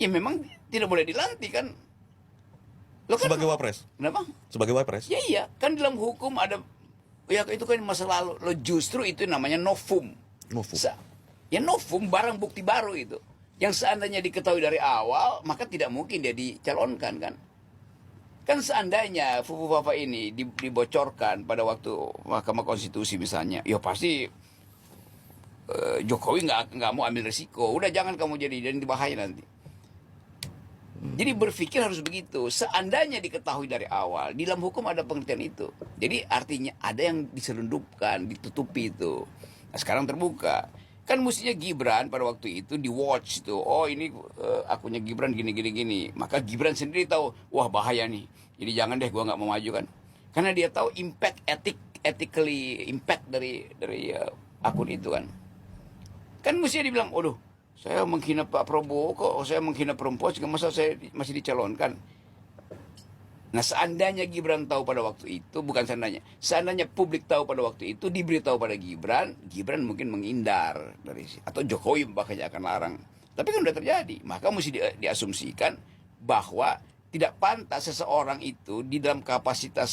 ya memang tidak boleh dilantik kan. Lo kan Sebagai wapres. kenapa? Sebagai wapres. Ya iya, kan dalam hukum ada, ya itu kan masa lalu. Lo justru itu namanya novum. Novum. Ya novum, barang bukti baru itu. Yang seandainya diketahui dari awal, maka tidak mungkin dia dicalonkan kan. Kan seandainya Fufu Fafa ini dibocorkan pada waktu Mahkamah Konstitusi misalnya, ya pasti Jokowi nggak mau ambil resiko. Udah jangan kamu jadi, dan dibahaya nanti. Jadi berpikir harus begitu. Seandainya diketahui dari awal, di dalam hukum ada pengertian itu. Jadi artinya ada yang diselundupkan, ditutupi itu. Nah, sekarang terbuka. Kan mestinya Gibran pada waktu itu di watch tuh. Oh ini akunnya Gibran gini. Maka Gibran sendiri tahu, wah bahaya nih. Jadi jangan deh, gua nggak mau maju kan. Karena dia tahu impact ethically impact dari akun itu kan. Kan mestinya dibilang, waduh, saya menghina Pak Prabowo kok, saya menghina perempuan, masa saya masih dicalonkan. Nah seandainya Gibran tahu pada waktu itu, bukan seandainya publik tahu pada waktu itu, diberitahu pada Gibran mungkin menghindar dari atau Jokowi bahkan akan larang. Tapi kan udah terjadi, maka mesti diasumsikan bahwa tidak pantas seseorang itu di dalam kapasitas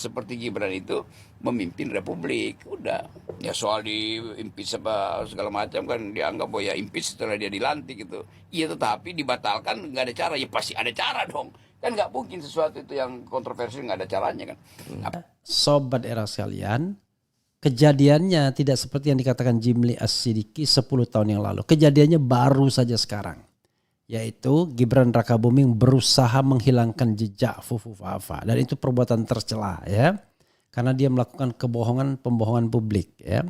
seperti Gibran itu memimpin Republik. Udah, ya soal di impeach apa segala macam kan dianggap bahwa ya impeach setelah dia dilantik gitu. Iya, tetapi dibatalkan nggak ada cara. Ya pasti ada cara dong. Kan nggak mungkin sesuatu itu yang kontroversial nggak ada caranya kan. Sobat era sekalian, kejadiannya tidak seperti yang dikatakan Jimli As-Sidiki 10 tahun yang lalu. Kejadiannya baru saja sekarang. Yaitu Gibran Rakabuming berusaha menghilangkan jejak Fufu Fafa. Dan itu perbuatan tercela ya. Karena dia melakukan pembohongan publik ya.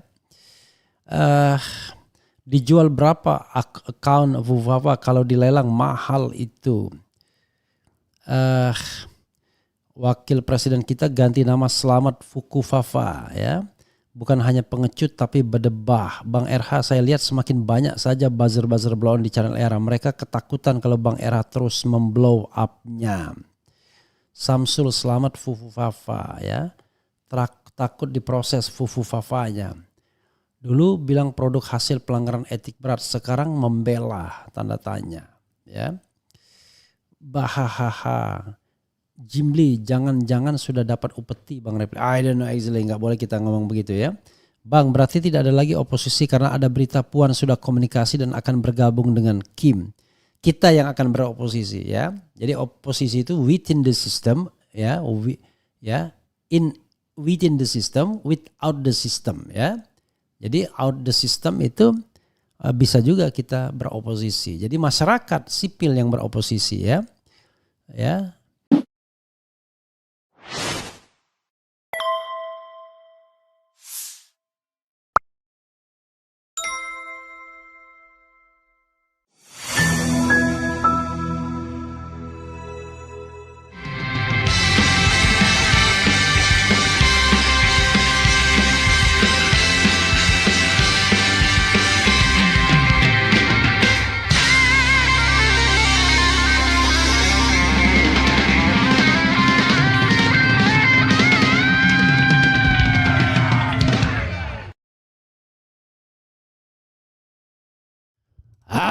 Dijual berapa account Fufu Fafa kalau dilelang mahal itu. Wakil presiden kita ganti nama Selamat Fuku Fafa ya. Bukan hanya pengecut tapi berdebah. Bang RH saya lihat semakin banyak saja buzzer-buzzer blow on di channel era. Mereka ketakutan kalau Bang RH terus memblow up-nya. Samsul Selamat Fufu Fafa ya. Takut diproses Fufu Fafanya. Dulu bilang produk hasil pelanggaran etik berat, sekarang membela tanda tanya ya. Bahahaha. Jimli jangan-jangan sudah dapat upeti Bang Repli. I don't know actually, nggak boleh kita ngomong begitu ya. Bang, berarti tidak ada lagi oposisi karena ada berita Puan sudah komunikasi dan akan bergabung dengan Kim. Kita yang akan beroposisi ya. Jadi oposisi itu within the system ya, within the system, without the system ya. Jadi out the system itu bisa juga kita beroposisi. Jadi masyarakat sipil yang beroposisi ya. Ya.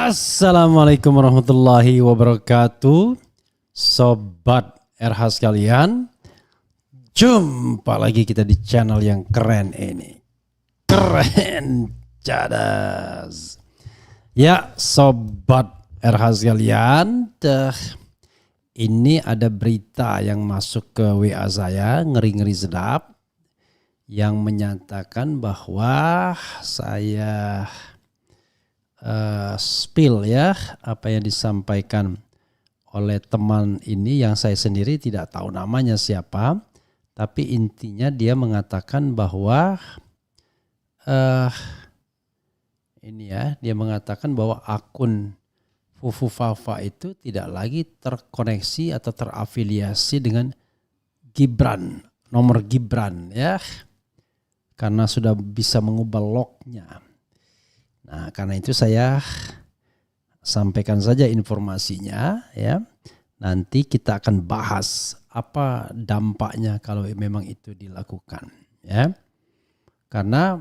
Assalamualaikum warahmatullahi wabarakatuh. Sobat RH sekalian, jumpa lagi kita di channel yang keren ini. Keren cadas. Ya sobat RH sekalian, ini ada berita yang masuk ke WA saya, ngeri-ngeri sedap, yang menyatakan bahwa saya spill ya apa yang disampaikan oleh teman ini yang saya sendiri tidak tahu namanya siapa, tapi intinya dia mengatakan bahwa dia mengatakan bahwa akun Fufu Fafa itu tidak lagi terkoneksi atau terafiliasi dengan Gibran, nomor Gibran ya, karena sudah bisa mengubah lognya. Nah, karena itu saya sampaikan saja informasinya ya. Nanti kita akan bahas apa dampaknya kalau memang itu dilakukan ya. Karena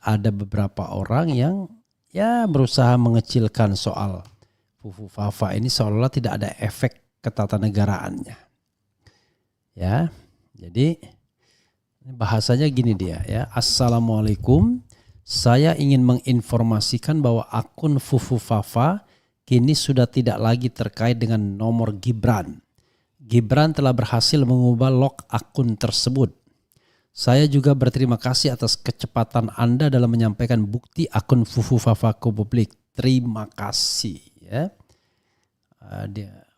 ada beberapa orang yang ya berusaha mengecilkan soal Fufu Fafa ini seolah-olah tidak ada efek ketatanegaraannya. Ya. Jadi bahasanya gini dia ya. Assalamualaikum. Saya ingin menginformasikan bahwa akun Fufu Fafa kini sudah tidak lagi terkait dengan nomor Gibran. Gibran telah berhasil mengubah lock akun tersebut. Saya juga berterima kasih atas kecepatan Anda dalam menyampaikan bukti akun Fufu Fafa ke publik. Terima kasih ya.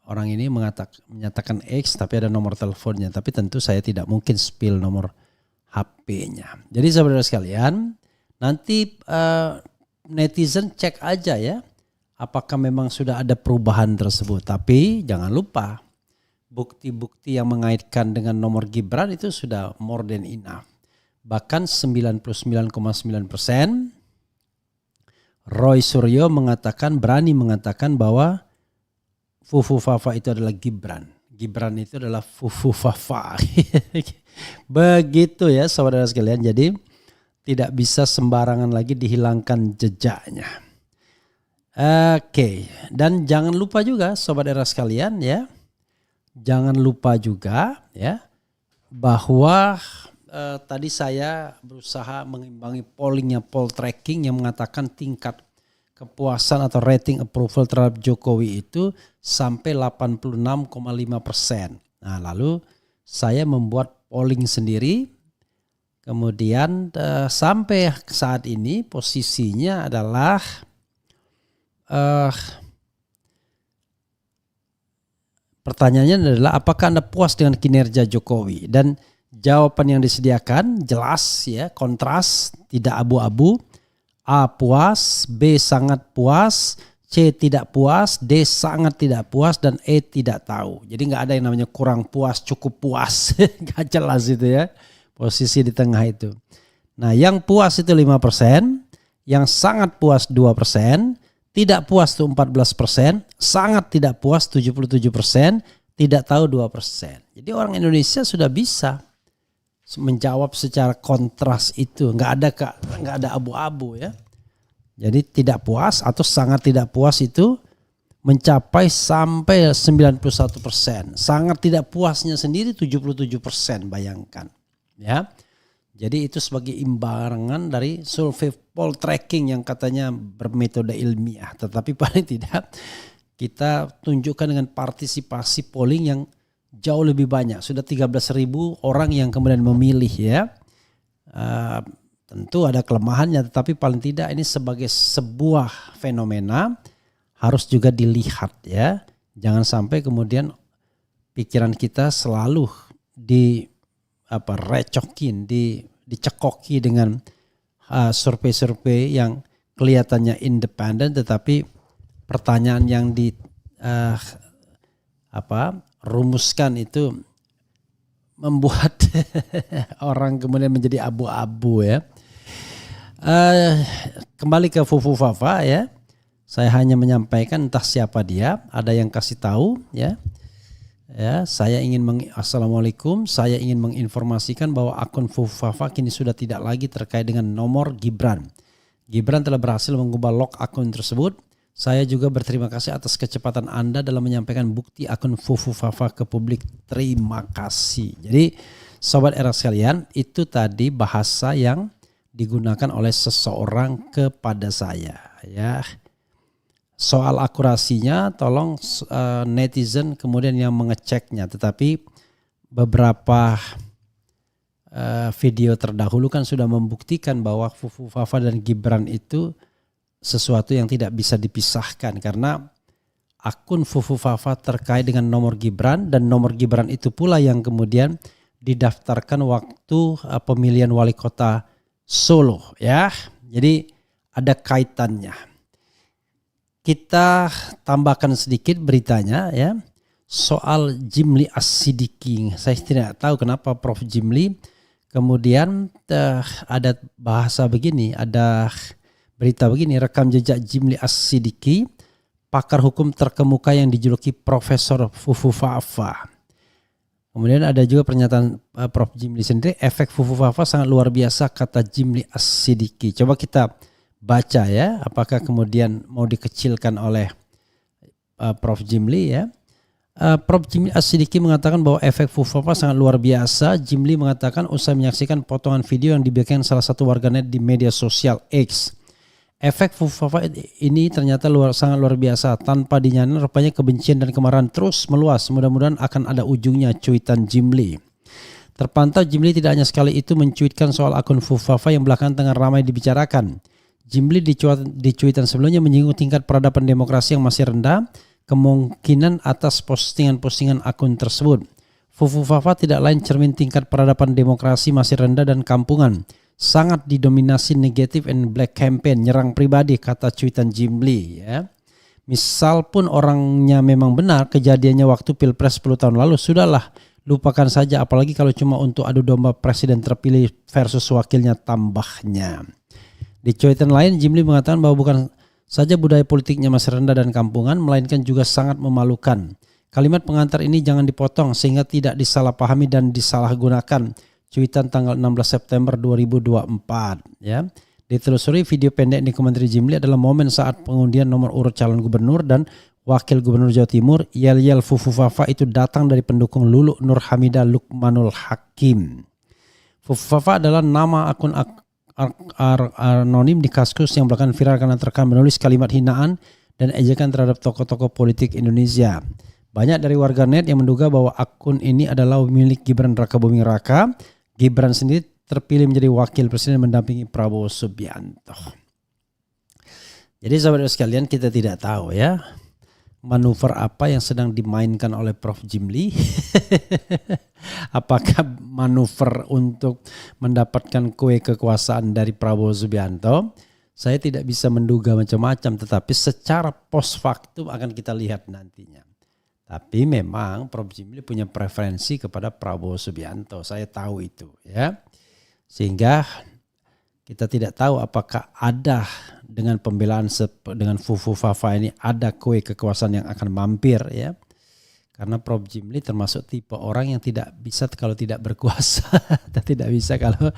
Orang ini menyatakan X tapi ada nomor teleponnya. Tapi tentu saya tidak mungkin spill nomor HP-nya. Jadi saudara sekalian, nanti netizen cek aja ya. Apakah memang sudah ada perubahan tersebut. Tapi jangan lupa, bukti-bukti yang mengaitkan dengan nomor Gibran itu sudah more than enough. Bahkan 99,9% Roy Suryo berani mengatakan bahwa Fufu Fafa itu adalah Gibran. Gibran itu adalah Fufu Fafa. Begitu ya saudara sekalian. Jadi tidak bisa sembarangan lagi dihilangkan jejaknya. Oke. Dan jangan lupa juga sobat era sekalian ya. Jangan lupa juga ya bahwa tadi saya berusaha mengimbangi pollingnya poll tracking yang mengatakan tingkat kepuasan atau rating approval terhadap Jokowi itu sampai 86,5%. Nah lalu saya membuat polling sendiri, kemudian sampai saat ini posisinya adalah pertanyaannya adalah apakah Anda puas dengan kinerja Jokowi? Dan jawaban yang disediakan jelas ya, kontras, tidak abu-abu. A puas, B sangat puas, C tidak puas, D sangat tidak puas, dan E tidak tahu. Jadi nggak ada yang namanya kurang puas, cukup puas. Nggak jelas itu ya, posisi di tengah itu. Nah yang puas itu 5%, yang sangat puas 2%, tidak puas itu 14%, sangat tidak puas 77%, tidak tahu 2%. Jadi orang Indonesia sudah bisa menjawab secara kontras itu, nggak ada abu-abu ya. Jadi tidak puas atau sangat tidak puas itu mencapai sampai 91%. Sangat tidak puasnya sendiri 77%, bayangkan ya. Jadi itu sebagai imbangan dari survei poll tracking yang katanya bermetode ilmiah. Tetapi paling tidak kita tunjukkan dengan partisipasi polling yang jauh lebih banyak. Sudah 13.000 orang yang kemudian memilih ya. Tentu ada kelemahannya, tetapi paling tidak ini sebagai sebuah fenomena harus juga dilihat ya. Jangan sampai kemudian pikiran kita selalu dicekoki dengan survei-survei yang kelihatannya independen, tetapi pertanyaan yang rumuskan itu membuat orang kemudian menjadi abu-abu ya. Kembali ke Fufu Fafa ya. Saya hanya menyampaikan entah siapa dia, ada yang kasih tahu ya. Ya, Assalamualaikum, saya ingin menginformasikan bahwa akun Fufu Fafa kini sudah tidak lagi terkait dengan nomor Gibran. Gibran telah berhasil mengubah lock akun tersebut. Saya juga berterima kasih atas kecepatan Anda dalam menyampaikan bukti akun Fufu Fafa ke publik. Terima kasih. Jadi sobat era sekalian, itu tadi bahasa yang digunakan oleh seseorang kepada saya ya. Soal akurasinya tolong netizen kemudian yang mengeceknya. Tetapi beberapa video terdahulu kan sudah membuktikan bahwa Fufu Fafa dan Gibran itu sesuatu yang tidak bisa dipisahkan. Karena akun Fufu Fafa terkait dengan nomor Gibran, dan nomor Gibran itu pula yang kemudian didaftarkan waktu pemilihan wali kota Solo ya. Jadi ada kaitannya. Kita tambahkan sedikit beritanya ya, soal Jimli As-Sidiki. Saya tidak tahu kenapa Prof Jimli kemudian ada bahasa begini, ada berita begini, rekam jejak Jimli As-Sidiki, pakar hukum terkemuka yang dijuluki Profesor Fufu Fafa. Kemudian ada juga pernyataan Prof Jimli sendiri, efek Fufu Fafa sangat luar biasa kata Jimli As-Sidiki. Coba kita baca ya, apakah kemudian mau dikecilkan oleh Prof Jimli ya. Prof Jimli As-Sidiki mengatakan bahwa efek Fufafa sangat luar biasa. Jimli mengatakan usai menyaksikan potongan video yang dibiarkan salah satu warganet di media sosial X. Efek Fufafa ini ternyata sangat luar biasa. Tanpa dinyatakan rupanya kebencian dan kemarahan terus meluas. Mudah-mudahan akan ada ujungnya, cuitan Jimli. Terpantau Jimli tidak hanya sekali itu mencuitkan soal akun Fufafa yang belakangan tengah ramai dibicarakan. Jimli di cuitan sebelumnya menyinggung tingkat peradaban demokrasi yang masih rendah, kemungkinan atas postingan-postingan akun tersebut. Fufafa tidak lain cermin tingkat peradaban demokrasi masih rendah dan kampungan. Sangat didominasi negatif and black campaign, nyerang pribadi, kata cuitan Jimli ya. Misal pun orangnya memang benar, kejadiannya waktu Pilpres 10 tahun lalu, sudahlah. Lupakan saja, apalagi kalau cuma untuk adu domba presiden terpilih versus wakilnya, tambahnya. Di cuitan lain, Jimli mengatakan bahwa bukan saja budaya politiknya masih rendah dan kampungan, melainkan juga sangat memalukan. Kalimat pengantar ini jangan dipotong sehingga tidak disalahpahami dan disalahgunakan. Cuitan tanggal 16 September 2024. Ya. Ditelusuri video pendek di komentar Jimli adalah momen saat pengundian nomor urut calon gubernur dan Wakil Gubernur Jawa Timur. Yel-yel Fufafa itu datang dari pendukung Lulu Nur Hamidah Lukmanul Hakim. Fufafa adalah nama akun anonim di Kaskus yang belakangan viral karena terekam menulis kalimat hinaan dan ejekan terhadap tokoh-tokoh politik Indonesia. Banyak dari warganet yang menduga bahwa akun ini adalah milik Gibran Rakabuming Raka. Gibran sendiri terpilih menjadi wakil presiden mendampingi Prabowo Subianto. Jadi sahabat sekalian, kita tidak tahu ya manuver apa yang sedang dimainkan oleh Prof Jimli. Apakah manuver untuk mendapatkan kue kekuasaan dari Prabowo Subianto? Saya tidak bisa menduga macam-macam, tetapi secara post factum akan kita lihat nantinya. Tapi memang Prof Jimli punya preferensi kepada Prabowo Subianto, saya tahu itu ya. Sehingga kita tidak tahu apakah ada dengan pembelaan dengan Fufafa ini ada kue kekuasaan yang akan mampir ya. Karena Prof Jimli termasuk tipe orang yang tidak bisa kalau tidak berkuasa, tidak bisa kalau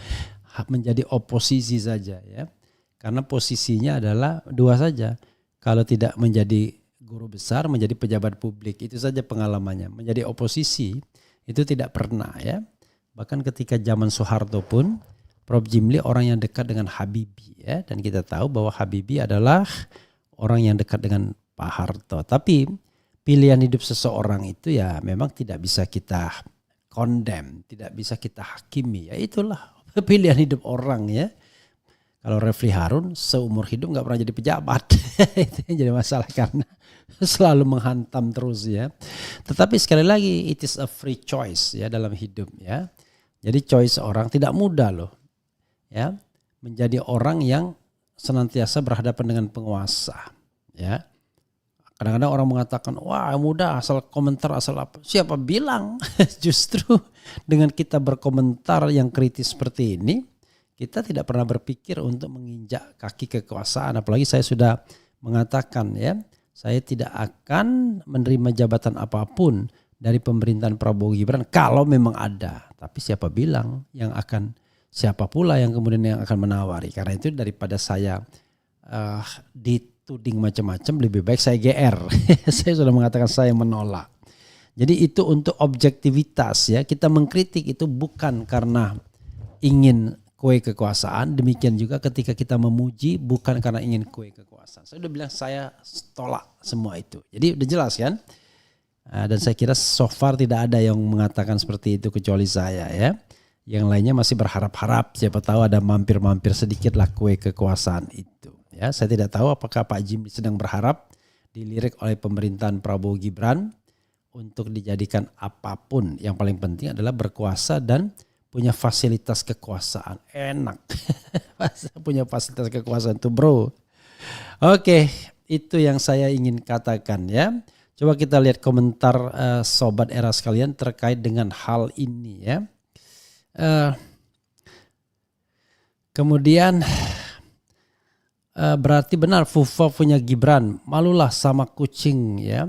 menjadi oposisi saja ya. Karena posisinya adalah dua saja. Kalau tidak menjadi guru besar, menjadi pejabat publik, itu saja pengalamannya. Menjadi oposisi itu tidak pernah ya. Bahkan ketika zaman Soeharto pun Prof Jimli orang yang dekat dengan Habibie ya, dan kita tahu bahwa Habibie adalah orang yang dekat dengan Pak Harto. Tapi pilihan hidup seseorang itu ya memang tidak bisa kita condemn, tidak bisa kita hakimi ya, itulah pilihan hidup orang ya. Kalau Refli Harun seumur hidup nggak pernah jadi pejabat, itu yang jadi masalah karena selalu menghantam terus ya. Tetapi sekali lagi it is a free choice ya dalam hidup ya. Jadi choice orang tidak mudah loh. Ya, menjadi orang yang senantiasa berhadapan dengan penguasa ya. Kadang-kadang orang mengatakan wah mudah asal komentar asal apa. Siapa bilang? Justru dengan kita berkomentar yang kritis seperti ini, kita tidak pernah berpikir untuk menginjak kaki kekuasaan. Apalagi saya sudah mengatakan ya, saya tidak akan menerima jabatan apapun dari pemerintahan Prabowo Gibran kalau memang ada. Tapi siapa bilang yang akan, siapa pula yang kemudian yang akan menawari. Karena itu daripada saya dituding macam-macam, lebih baik saya GR. Saya sudah mengatakan saya menolak. Jadi itu untuk objektivitas ya. Kita mengkritik itu bukan karena ingin kue kekuasaan. Demikian juga ketika kita memuji bukan karena ingin kue kekuasaan. Saya udah bilang saya tolak semua itu. Jadi udah jelas kan? Dan saya kira so far tidak ada yang mengatakan seperti itu kecuali saya ya. Yang lainnya masih berharap-harap, siapa tahu ada mampir-mampir sedikit lah kue kekuasaan itu. Ya, saya tidak tahu apakah Pak Jimli sedang berharap dilirik oleh pemerintahan Prabowo Gibran untuk dijadikan apapun. Yang paling penting adalah berkuasa dan punya fasilitas kekuasaan. Enak. Punya fasilitas kekuasaan tuh bro. Oke, itu yang saya ingin katakan ya. Coba kita lihat komentar sobat era sekalian terkait dengan hal ini ya. Kemudian berarti benar Fufa punya Gibran, malulah sama kucing ya.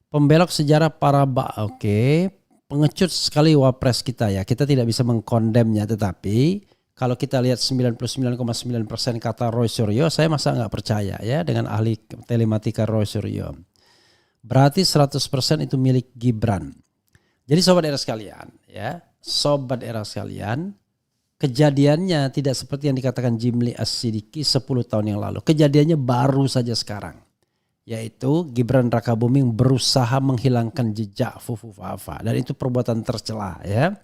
Pembelok sejarah para oke. Pengecut sekali wapres kita ya. Kita tidak bisa mengkondemnya, tetapi kalau kita lihat 99,9% kata Roy Suryo, saya masa nggak percaya ya dengan ahli telematika Roy Suryo. Berarti 100% itu milik Gibran. Jadi sobat era sekalian, ya, sobat era sekalian, kejadiannya tidak seperti yang dikatakan Jimli As-Sidiki 10 tahun yang lalu. Kejadiannya baru saja sekarang. Yaitu Gibran Rakabuming berusaha menghilangkan jejak Fufu Fafa. Dan itu perbuatan tercela, ya.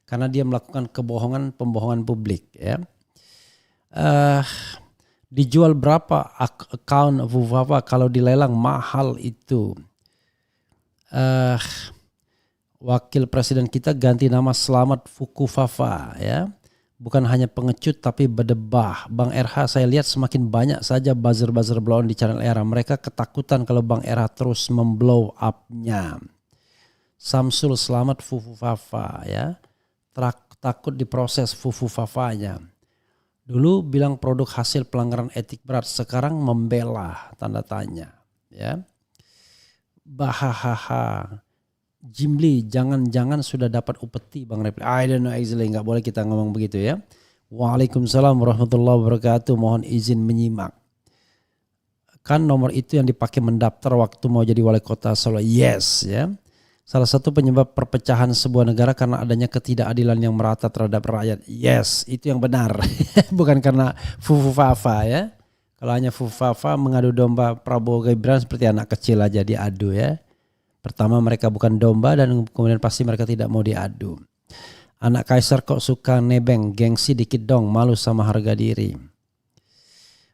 Karena dia melakukan pembohongan publik, ya. Dijual berapa account Fufu Fafa kalau dilelang mahal itu. Wakil presiden kita ganti nama Selamat Fuku Fafa, ya. Bukan hanya pengecut tapi berdebah. Bang RH saya lihat semakin banyak saja buzzer-buzzer blow on di channel Era. Mereka ketakutan kalau Bang RH terus memblow up-nya. Samsul Selamat Fufu Fafa, ya. Takut diproses Fufu Fafanya. Dulu bilang produk hasil pelanggaran etik berat, sekarang membela tanda tanya, ya. Bahahaha. Jimli jangan-jangan sudah dapat upeti Bang Repli. I don't know exactly, nggak boleh kita ngomong begitu, ya. Waalaikumsalam warahmatullahi wabarakatuh. Mohon izin menyimak. Kan nomor itu yang dipakai mendaftar waktu mau jadi wali kota Solo. Yes, ya. Salah satu penyebab perpecahan sebuah negara karena adanya ketidakadilan yang merata terhadap rakyat. Yes, itu yang benar. Bukan karena Fufu Fafa, ya. Kalau hanya Fufu Fafa mengadu domba Prabowo Gibran seperti anak kecil aja diadu, ya. Pertama mereka bukan domba dan kemudian pasti mereka tidak mau diadu. Anak kaisar kok suka nebeng, gengsi dikit dong, malu sama harga diri.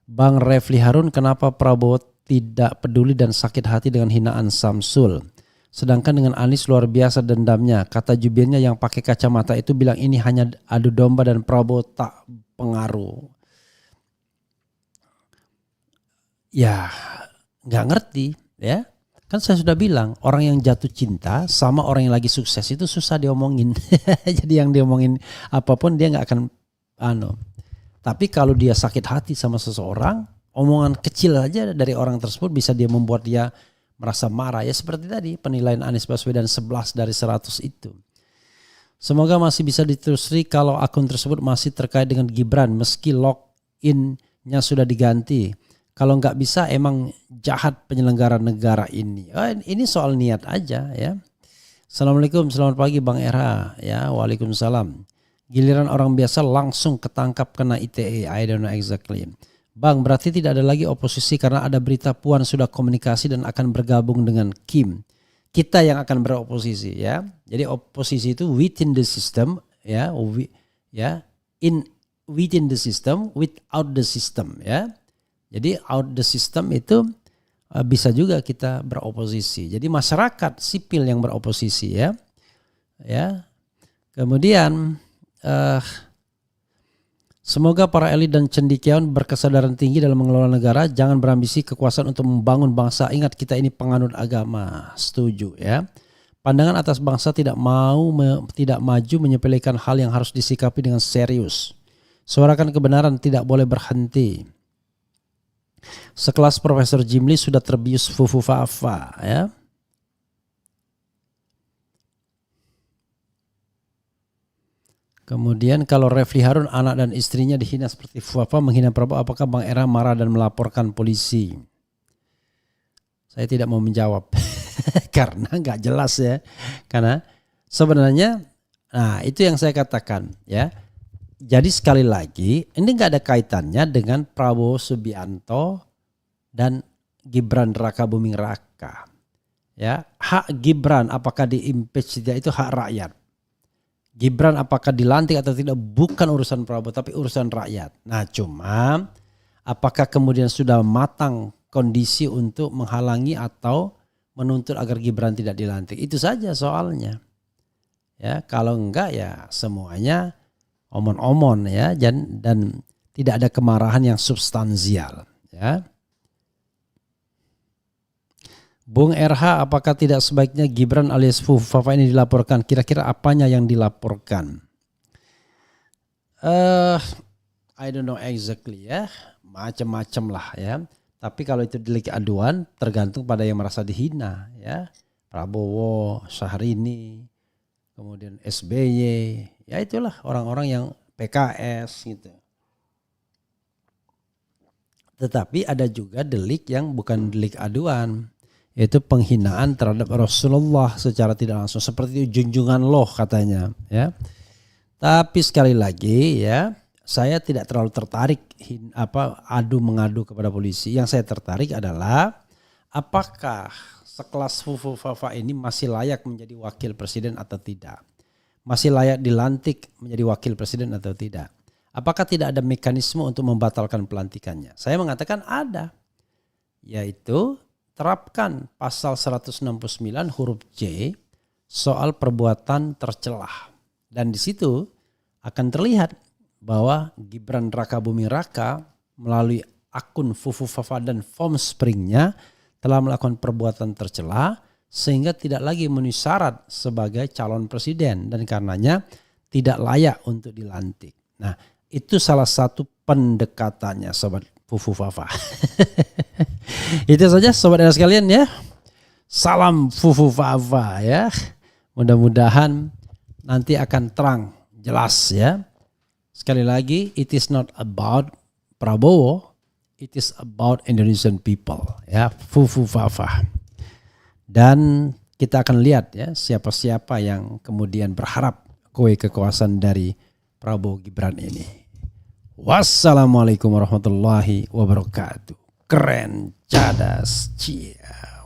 Bang Refli Harun, kenapa Prabowo tidak peduli dan sakit hati dengan hinaan Samsul? Sedangkan dengan Anies luar biasa dendamnya. Kata jubirnya yang pakai kacamata itu bilang ini hanya adu domba dan Prabowo tak pengaruh. Ya nggak ngerti, ya. Kan saya sudah bilang orang yang jatuh cinta sama orang yang lagi sukses itu susah diomongin. Jadi yang diomongin apapun dia nggak akan Tapi kalau dia sakit hati sama seseorang, omongan kecil aja dari orang tersebut bisa dia membuat dia merasa marah. Ya seperti tadi penilaian Anies Baswedan 11 dari 100 itu. Semoga masih bisa ditelusuri kalau akun tersebut masih terkait dengan Gibran meski login-nya sudah diganti. Kalau nggak bisa emang jahat penyelenggara negara ini. Ini soal niat aja, ya. Assalamualaikum, selamat pagi Bang Era, ya. Waalaikumsalam. Giliran orang biasa langsung ketangkap kena ITE. I don't know exactly. Bang, berarti tidak ada lagi oposisi karena ada berita Puan sudah komunikasi dan akan bergabung dengan Kim. Kita yang akan beroposisi, ya. Jadi oposisi itu within the system, ya. Within the system, without the system, ya. Jadi out the system itu bisa juga kita beroposisi. Jadi masyarakat sipil yang beroposisi, ya. Ya. Kemudian semoga para elit dan cendekiawan berkesadaran tinggi dalam mengelola negara, jangan berambisi kekuasaan untuk membangun bangsa. Ingat kita ini penganut agama. Setuju, ya. Pandangan atas bangsa tidak maju menyepelekan hal yang harus disikapi dengan serius. Suarakan kebenaran tidak boleh berhenti. Sekelas Profesor Jimli sudah terbius Fufu Fafa, ya. Kemudian kalau Refli Harun anak dan istrinya dihina seperti Fufu Fafa menghina Prabowo, apakah Bang Era marah dan melaporkan polisi? Saya tidak mau menjawab karena nggak jelas, ya. Karena sebenarnya, nah itu yang saya katakan, ya. Jadi sekali lagi ini nggak ada kaitannya dengan Prabowo Subianto dan Gibran Rakabuming Raka, ya. Hak Gibran apakah di-impeach tidak itu hak rakyat. Gibran apakah dilantik atau tidak bukan urusan Prabowo tapi urusan rakyat. Nah cuma apakah kemudian sudah matang kondisi untuk menghalangi atau menuntut agar Gibran tidak dilantik, itu saja soalnya, ya. Kalau enggak ya semuanya omon-omon, ya, dan tidak ada kemarahan yang substansial, ya. Bung RH, apakah tidak sebaiknya Gibran alias Fufu Fafa ini dilaporkan? Kira-kira apanya yang dilaporkan? I don't know exactly, ya. Macam-macam lah, ya. Tapi kalau itu delik aduan tergantung pada yang merasa dihina, ya. Prabowo, Syahrini, kemudian SBY, ya itulah orang-orang yang PKS gitu. Tetapi ada juga delik yang bukan delik aduan, Itu penghinaan terhadap Rasulullah secara tidak langsung, seperti itu junjungan loh katanya ya. Tapi sekali lagi ya, saya tidak terlalu tertarik adu mengadu kepada polisi. Yang saya tertarik adalah apakah sekelas Fufu Fafa ini masih layak menjadi wakil presiden atau tidak? Masih layak dilantik menjadi wakil presiden atau tidak? Apakah tidak ada mekanisme untuk membatalkan pelantikannya? Saya mengatakan ada, yaitu terapkan pasal 169 huruf J soal perbuatan tercelah. Dan di situ akan terlihat bahwa Gibran Raka Buming Raka melalui akun Fufu Fafa dan Formspringnya telah melakukan perbuatan tercela sehingga tidak lagi memenuhi syarat sebagai calon presiden dan karenanya tidak layak untuk dilantik. Nah, itu salah satu pendekatannya sobat Fufu Fafa. Itu saja sobat era sekalian ya. Salam Fufu Fafa ya. Mudah-mudahan nanti akan terang jelas ya. Sekali lagi, it is not about Prabowo, it is about Indonesian people ya. Fufu Fafa. Dan kita akan lihat ya siapa-siapa yang kemudian berharap kue kekuasaan dari Prabowo Gibran ini. Wassalamualaikum warahmatullahi wabarakatuh. Keren, cadas, cia.